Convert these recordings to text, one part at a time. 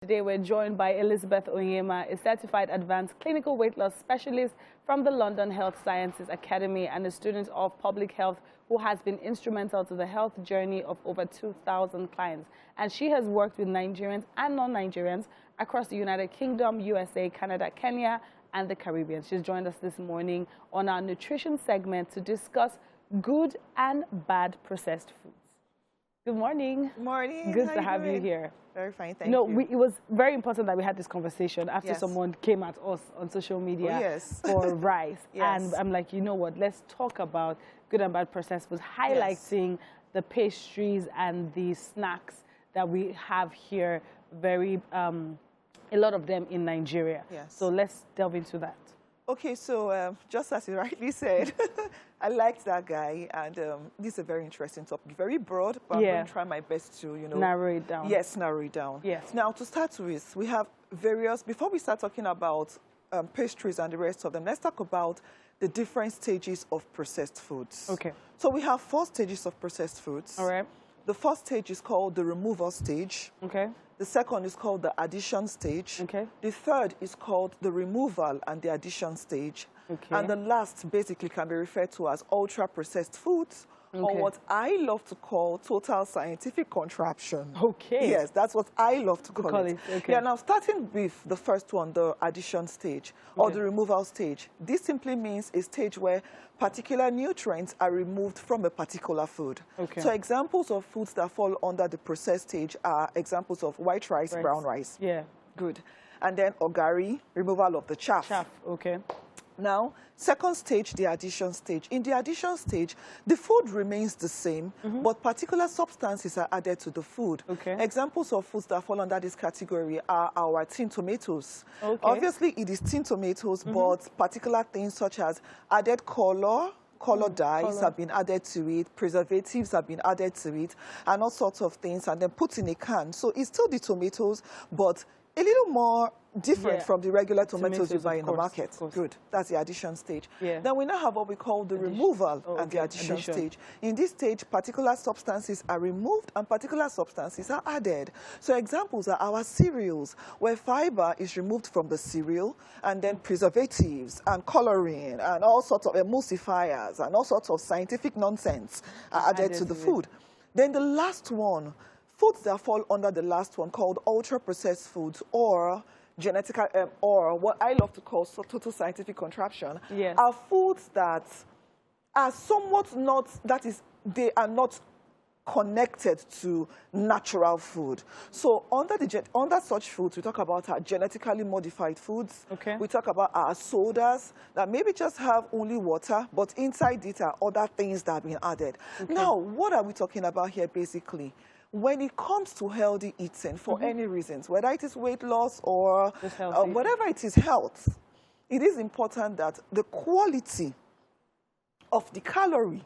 Today we're joined by Elizabeth Onyeama, a certified advanced clinical weight loss specialist from the London Health Sciences Academy and a student of public health who has been instrumental to the health journey of over 2,000 clients. And she has worked with Nigerians and non-Nigerians across the United Kingdom, USA, Canada, Kenya, and the Caribbean. She's joined us this morning on our nutrition segment to discuss good and bad processed foods. Good morning. Good morning. Good to have you here. Very fine, thank you. It was very important that we had this conversation after Yes. someone came at us on social media yes. for rice. Yes. And I'm like, you know what, let's talk about good and bad processed foods, highlighting the pastries and the snacks that we have here, a lot of them in Nigeria. Yes. So let's delve into that. Okay, so just as you rightly said, I liked that guy, and this is a very interesting topic, very broad, but I'm going to try my best to, narrow it down. Yes, narrow it down. Yes. Now, to start with, we have various, before we start talking about pastries and the rest of them, let's talk about the different stages of processed foods. Okay. So we have 4 stages of processed foods. All right. The first stage is called the removal stage. Okay. The second is called the addition stage. Okay. The third is called the removal and the addition stage. Okay. And the last basically can be referred to as ultra-processed foods, or what I love to call total scientific contraption. Okay. Yes, that's what I love to call it. Okay. Yeah, now starting with the first one, the addition stage, or the removal stage. This simply means a stage where particular nutrients are removed from a particular food. Okay. So examples of foods that fall under the processed stage are examples of white rice, brown rice. Yeah. Good. And then ogari, removal of the chaff. Chaff, okay. Now, second stage, the addition stage. In the addition stage, the food remains the same, but particular substances are added to the food. Okay. Examples of foods that fall under this category are our tin tomatoes. Okay. Obviously, it is tin tomatoes, but particular things such as added color dyes have been added to it, preservatives have been added to it, and all sorts of things, and then put in a can. So it's still the tomatoes, but a little more different from the regular tomatoes you buy in the market. Good. That's the addition stage. Yeah. Then we now have what we call the removal and the addition stage. In this stage, particular substances are removed and particular substances are added. So examples are our cereals, where fiber is removed from the cereal, and then preservatives and coloring and all sorts of emulsifiers and all sorts of scientific nonsense are added to the food. Then the last one, foods that fall under the last one, called ultra-processed foods, or genetic, or what I love to call total scientific contraption, are foods that are somewhat not, they are not connected to natural food. So under such foods, we talk about our genetically modified foods. Okay. We talk about our sodas that maybe just have only water, but inside it are other things that have been added. Okay. Now, what are we talking about here basically? When it comes to healthy eating, for any reasons, whether it is weight loss or whatever it is health, it is important that the quality of the calorie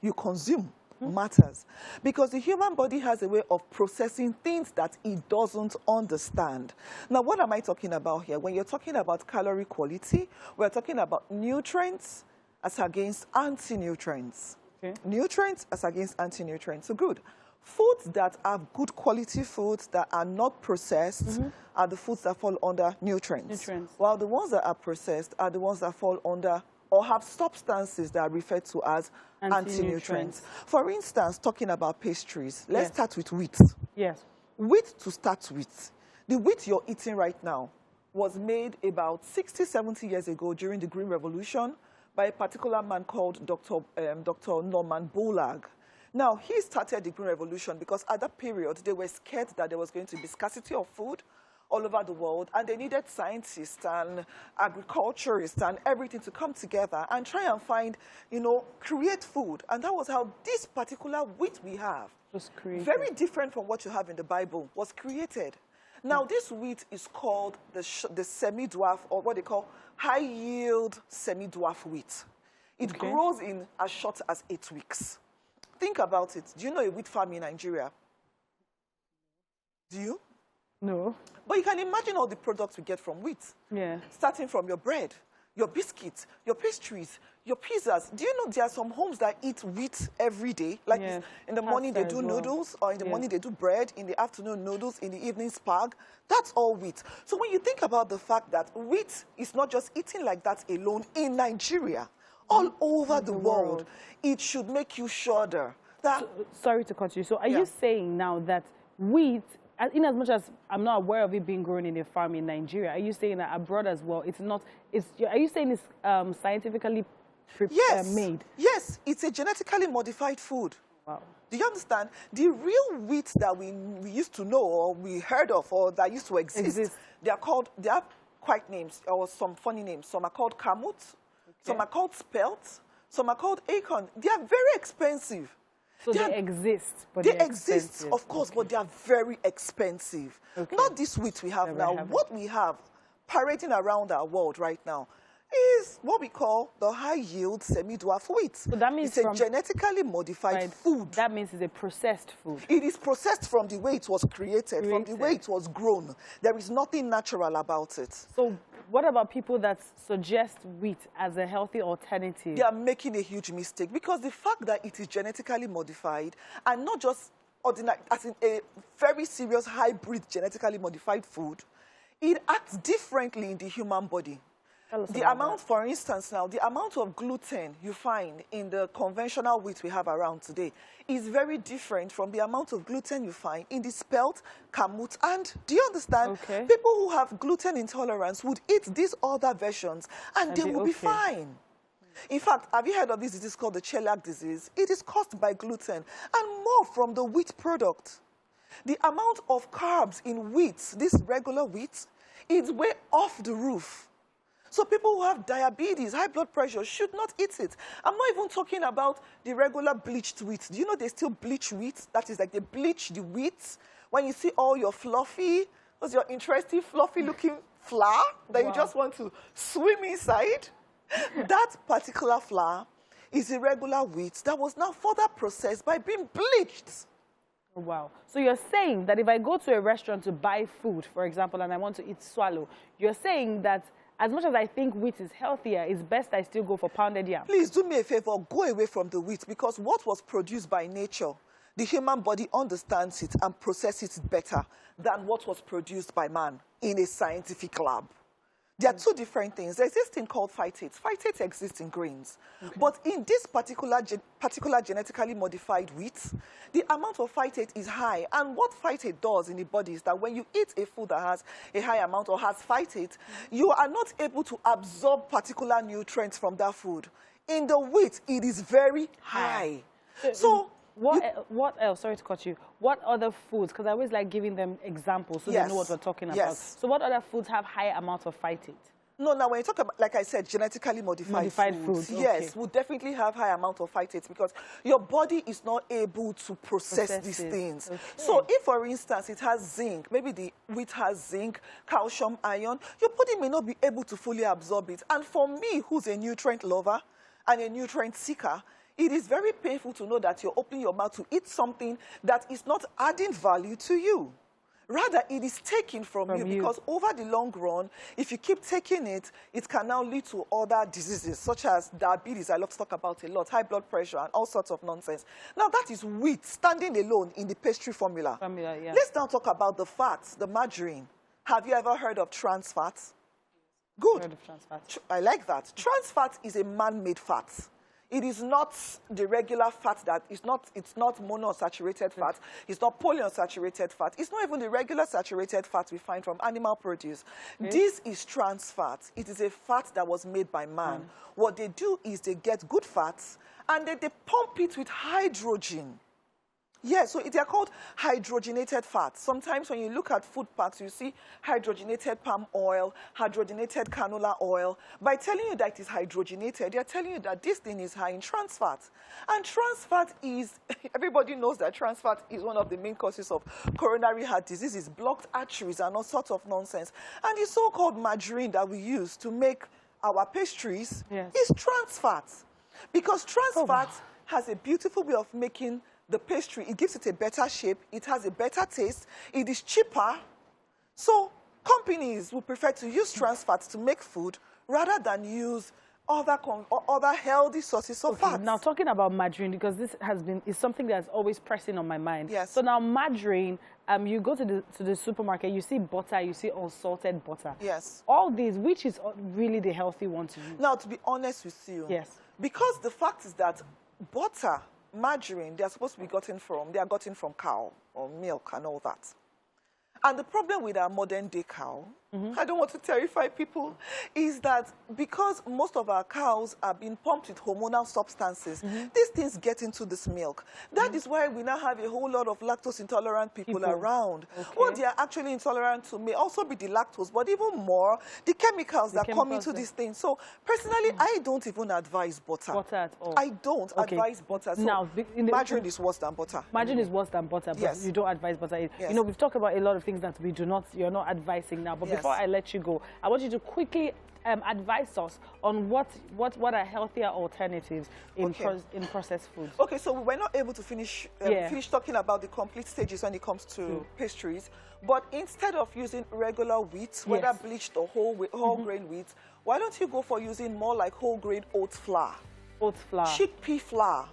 you consume matters. Because the human body has a way of processing things that it doesn't understand. Now, what am I talking about here? When you're talking about calorie quality, we're talking about nutrients as against anti-nutrients. Okay. Nutrients as against anti-nutrients. So good. Foods that are good quality foods that are not processed are the foods that fall under nutrients. While the ones that are processed are the ones that fall under or have substances that are referred to as anti-nutrients. For instance, talking about pastries, let's start with wheat. Yes. Wheat to start with. The wheat you're eating right now was made about 60, 70 years ago during the Green Revolution by a particular man called Dr. Norman Borlaug. Now, he started the Green Revolution because at that period, they were scared that there was going to be scarcity of food all over the world, and they needed scientists and agriculturists and everything to come together and try and find, create food. And that was how this particular wheat we have, was created. Very different from what you have in the Bible, was created. Now, this wheat is called the semi-dwarf, or what they call high-yield semi-dwarf wheat. It grows in as short as 8 weeks. Think about it. Do you know a wheat farm in Nigeria? Do you? No. But you can imagine all the products we get from wheat. Yeah. Starting from your bread, your biscuits, your pastries, your pizzas. Do you know there are some homes that eat wheat every day? Like Yes. in the morning they Pasta do as well. noodles, or in the Yes. morning they do bread, in the afternoon noodles, in the evening spag. That's all wheat. So when you think about the fact that wheat is not just eating like that alone in Nigeria, all over the world, it should make you shudder. That Sorry to cut you. So are Yeah. you saying now that wheat, in as much as I'm not aware of it being grown in a farm in Nigeria, are you saying that abroad as well, it's not, are you saying it's scientifically yes, made? yes, it's a genetically modified food. Wow. Do you understand? The real wheat that we used to know, or we heard of, or that used to exist. They are quite names, or some funny names. Some are called kamut, some are called spelt, some are called acorn. They are very expensive. So they exist, but they they're exist, expensive. of course, but they are very expensive. Not this wheat we have now. What we have parading around our world right now is what we call the high-yield semi-dwarf wheat. So that means it's a genetically modified food. That means it's a processed food. It is processed from the way it was created, from the way it was grown. There is nothing natural about it. So what about people that suggest wheat as a healthy alternative? They are making a huge mistake, because the fact that it is genetically modified, and not just ordinary, as in a very serious hybrid genetically modified food, it acts differently in the human body. The amount, for instance, now, the amount of gluten you find in the conventional wheat we have around today is very different from the amount of gluten you find in the spelt, kamut, and, do you understand? People who have gluten intolerance would eat these other versions, and they will be fine. In fact, have you heard of this disease called the celiac disease? It is caused by gluten, and more from the wheat product. The amount of carbs in wheat, this regular wheat, is way off the roof. So people who have diabetes, high blood pressure, should not eat it. I'm not even talking about the regular bleached wheat. Do you know they still bleach wheat? That is like they bleach the wheat. When you see all your fluffy, those your interesting fluffy looking flour that you just want to swim inside, that particular flour is irregular wheat that was now further processed by being bleached. Wow. So you're saying that if I go to a restaurant to buy food, for example, and I want to eat swallow, you're saying that as much as I think wheat is healthier, it's best I still go for pounded yam. Please do me a favor, go away from the wheat, because what was produced by nature, the human body understands it and processes it better than what was produced by man in a scientific lab. There are two different things. There's this thing called phytates. Phytates exist in grains. But in this particular genetically modified wheat, the amount of phytate is high. And what phytate does in the body is that when you eat a food that has a high amount or has phytate, you are not able to absorb particular nutrients from that food. In the wheat, it is very high. So what else? Sorry to cut you. What other foods? Because I always like giving them examples so they know what we're talking about. So what other foods have high amounts of phytate? No, now when you talk about, like I said, genetically modified foods, yes, will definitely have high amount of phytates, because your body is not able to process these things. So if, for instance, it has zinc, maybe the wheat has zinc, calcium, iron, your body may not be able to fully absorb it. And for me, who's a nutrient lover and a nutrient seeker, it is very painful to know that you're opening your mouth to eat something that is not adding value to you. Rather, it is taken from you, because over the long run, if you keep taking it, it can now lead to other diseases, such as diabetes, I love to talk about a lot, high blood pressure, and all sorts of nonsense. Now, that is wheat standing alone in the pastry formula. Let's now talk about the fats, the margarine. Have you ever heard of trans fats? Good. Heard of trans fats. I like that. Trans fat is a man-made fat. It is not the regular fat that it's not monounsaturated fat. It's not polyunsaturated fat. It's not even the regular saturated fat we find from animal produce. This is trans fat. It is a fat that was made by man. What they do is they get good fats and then they pump it with hydrogen. Yeah, so they are called hydrogenated fats. Sometimes when you look at food packs, you see hydrogenated palm oil, hydrogenated canola oil. By telling you that it is hydrogenated, they are telling you that this thing is high in trans fat. And trans fat is, everybody knows that trans fat is one of the main causes of coronary heart diseases, blocked arteries, and all sorts of nonsense. And the so-called margarine that we use to make our pastries is trans fat. Because trans fat has a beautiful way of making the pastry. It gives it a better shape. It has a better taste. It is cheaper. So companies would prefer to use trans fats to make food rather than use other healthy sources of fats. Now, talking about margarine, because this is something that's always pressing on my mind. Yes. So now margarine, you go to the supermarket, you see butter, you see unsalted butter. Yes. All these, which is really the healthy one to use? Now, to be honest with you, yes, because the fact is that butter, margarine, they are gotten from cow or milk and all that. And the problem with our modern day cow, I don't want to terrify people, is that because most of our cows are being pumped with hormonal substances, these things get into this milk. That is why we now have a whole lot of lactose intolerant people around. Okay. What they are actually intolerant to may also be the lactose, but even more, the chemicals that come into these things. So personally, I don't even advise butter. Butter at all? I don't advise butter. So now, margarine is worse than butter. Margarine is worse than butter, but yes, you don't advise butter. Yes. You know, we've talked about a lot of things that you're not advising now. But before I let you go, I want you to quickly advise us on what are healthier alternatives in processed foods. Okay, so we were not able to finish talking about the complete stages when it comes to pastries. But instead of using regular wheat, whether bleached or whole grain wheat, why don't you go for using more like whole grain oat flour? Oat flour. Chickpea flour.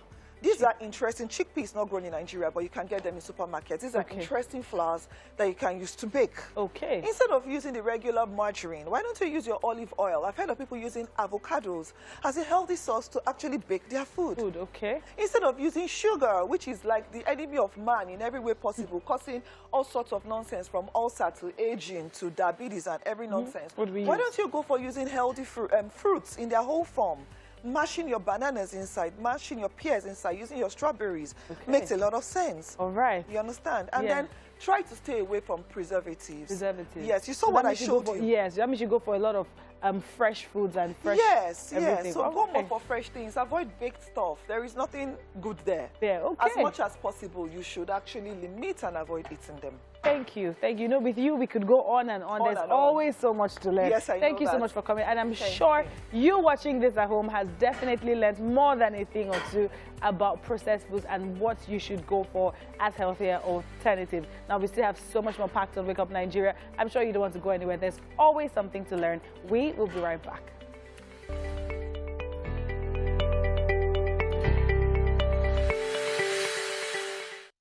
These are interesting. Chickpea is not grown in Nigeria, but you can get them in supermarkets. These are interesting flours that you can use to bake. Okay. Instead of using the regular margarine, why don't you use your olive oil? I've heard of people using avocados as a healthy source to actually bake their food. Okay. Instead of using sugar, which is like the enemy of man in every way possible, causing all sorts of nonsense from ulcer to aging to diabetes and every nonsense. Why don't you go for using healthy fruits in their whole form? Mashing your bananas inside, mashing your pears inside, using your strawberries makes a lot of sense. All right. You understand? And then try to stay away from preservatives. Preservatives. Yes, you saw what I showed you. Yes, that means you go for a lot of fresh foods and fresh everything. So go more for fresh things. Avoid baked stuff. There is nothing good there. As much as possible, you should actually limit and avoid eating them. Thank you. Thank you. You know, with you, we could go on and on. There's always so much to learn. Yes, I know. Thank you so much for coming. And I'm sure you watching this at home has definitely learned more than a thing or two about processed foods and what you should go for as healthier alternatives. Now, we still have so much more packed on Wake Up Nigeria. I'm sure you don't want to go anywhere. There's always something to learn. We will be right back.